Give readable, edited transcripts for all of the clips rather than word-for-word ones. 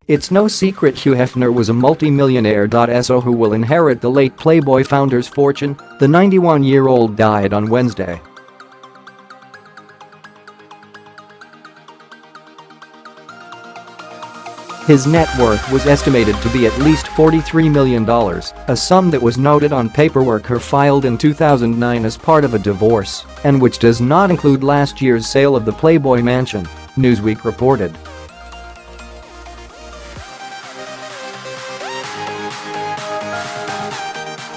It's no secret Hugh Hefner was a multi-millionaire. So who will inherit the late Playboy founder's fortune? The 91-year-old died on Wednesday. His net worth was estimated to be at least $43 million, a sum that was noted on paperwork her filed in 2009 as part of a divorce, and which does not include last year's sale of the Playboy Mansion, Newsweek reported.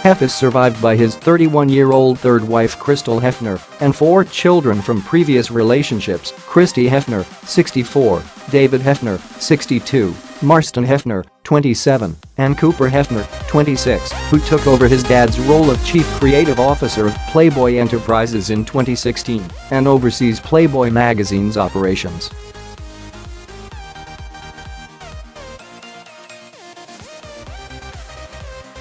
Hef is survived by his 31-year-old third wife Crystal Hefner and 4 children from previous relationships: Christie Hefner, 64, David Hefner, 62, Marston Hefner, 27, and Cooper Hefner, 26, who took over his dad's role of Chief Creative Officer of Playboy Enterprises in 2016 and oversees Playboy magazine's operations.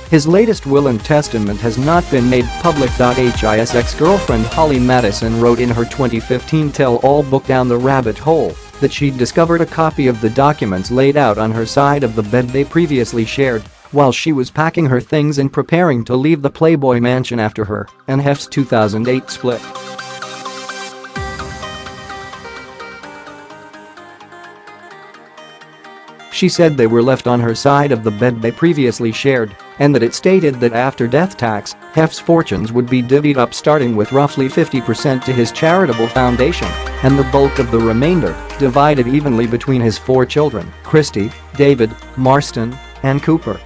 His latest will and testament has not been made public. His ex-girlfriend Holly Madison wrote in her 2015 tell-all book Down the Rabbit Hole that she'd discovered a copy of the documents laid out on her side of the bed they previously shared while she was packing her things and preparing to leave the Playboy Mansion after her and Hef's 2008 split. She said they were left on her side of the bed they previously shared, and that it stated that after death tax, Hef's fortunes would be divvied up starting with roughly 50% to his charitable foundation, and the bulk of the remainder divided evenly between his 4 children, Christie, David, Marston, and Cooper.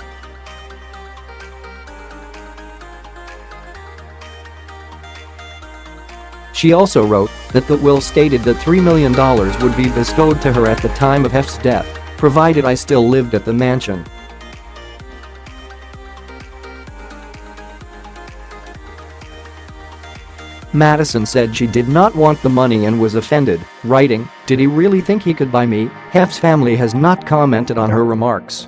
She also wrote that the will stated that $3 million would be bestowed to her at the time of Hef's death, provided I still lived at the mansion. Madison said she did not want the money and was offended, writing, "Did he really think he could buy me?" Hef's family has not commented on her remarks.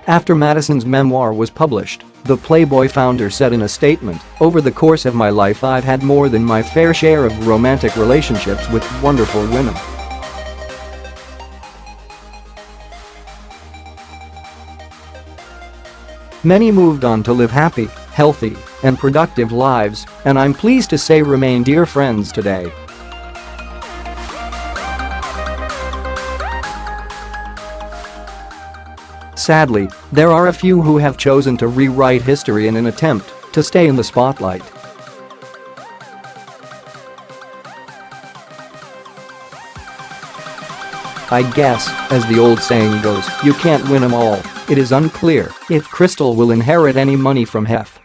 After Madison's memoir was published, the Playboy founder said in a statement, "Over the course of my life I've had more than my fair share of romantic relationships with wonderful women. Many moved on to live happy, healthy, and productive lives, and I'm pleased to say remain dear friends today." Sadly, there are a few who have chosen to rewrite history in an attempt to stay in the spotlight. I guess, as the old saying goes, you can't win 'em all. It is unclear if Crystal will inherit any money from Hef.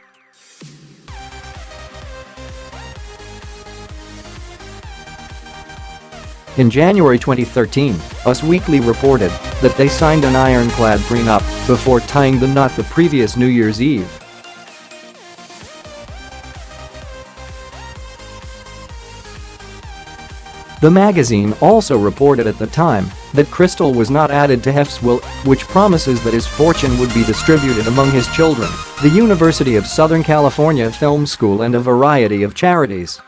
In January 2013, Us Weekly reported that they signed an ironclad prenup before tying the knot the previous New Year's Eve. The magazine also reported at the time that Crystal was not added to Hef's will, which promises that his fortune would be distributed among his children, the University of Southern California Film School, and a variety of charities.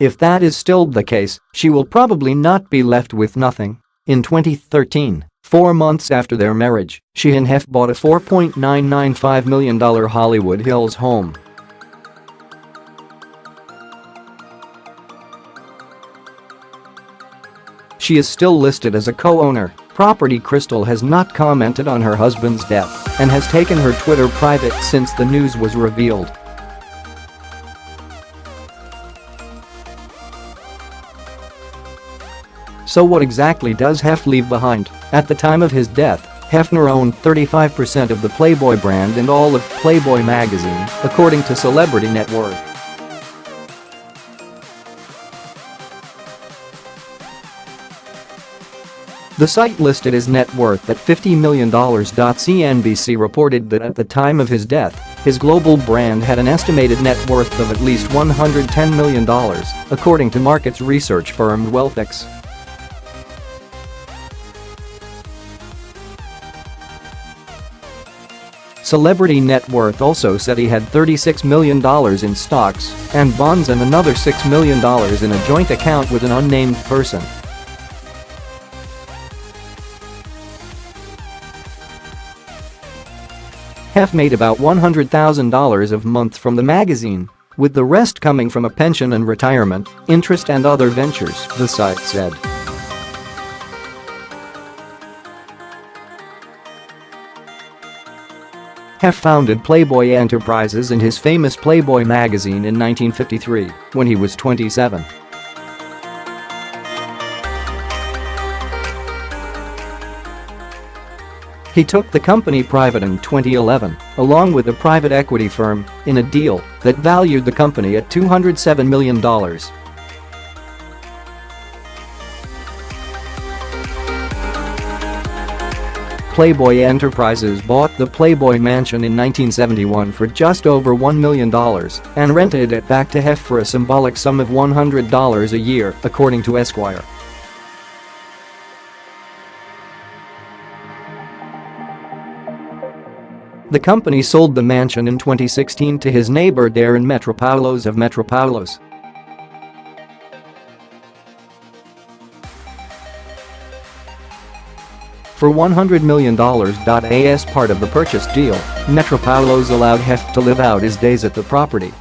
If that is still the case, she will probably not be left with nothing. In 2013, 4 months after their marriage, she and Hef bought a $4.995 million Hollywood Hills home. She is still listed as a co-owner. Property. Crystal has not commented on her husband's death and has taken her Twitter private since the news was revealed. So what exactly does Hef leave behind? At the time of his death, Hefner owned 35% of the Playboy brand and all of Playboy magazine, according to Celebrity Net Worth. The site listed his net worth at $50 million. CNBC reported that at the time of his death, his global brand had an estimated net worth of at least $110 million, according to markets research firm Wealthix. Celebrity Net Worth also said he had $36 million in stocks and bonds and another $6 million in a joint account with an unnamed person. Hef made about $100,000 a month from the magazine, with the rest coming from a pension and retirement, interest and other ventures, the site said. Hef founded Playboy Enterprises and his famous Playboy magazine in 1953, when he was 27. He took the company private in 2011, along with a private equity firm, in a deal that valued the company at $207 million. Playboy Enterprises bought the Playboy Mansion in 1971 for just over $1 million and rented it back to Hef for a symbolic sum of $100 a year, according to Esquire. The company sold the mansion in 2016 to his neighbor Darren Metropoulos of Metropoulos. For $100 million. As part of the purchase deal, Metropoulos allowed Hef to live out his days at the property.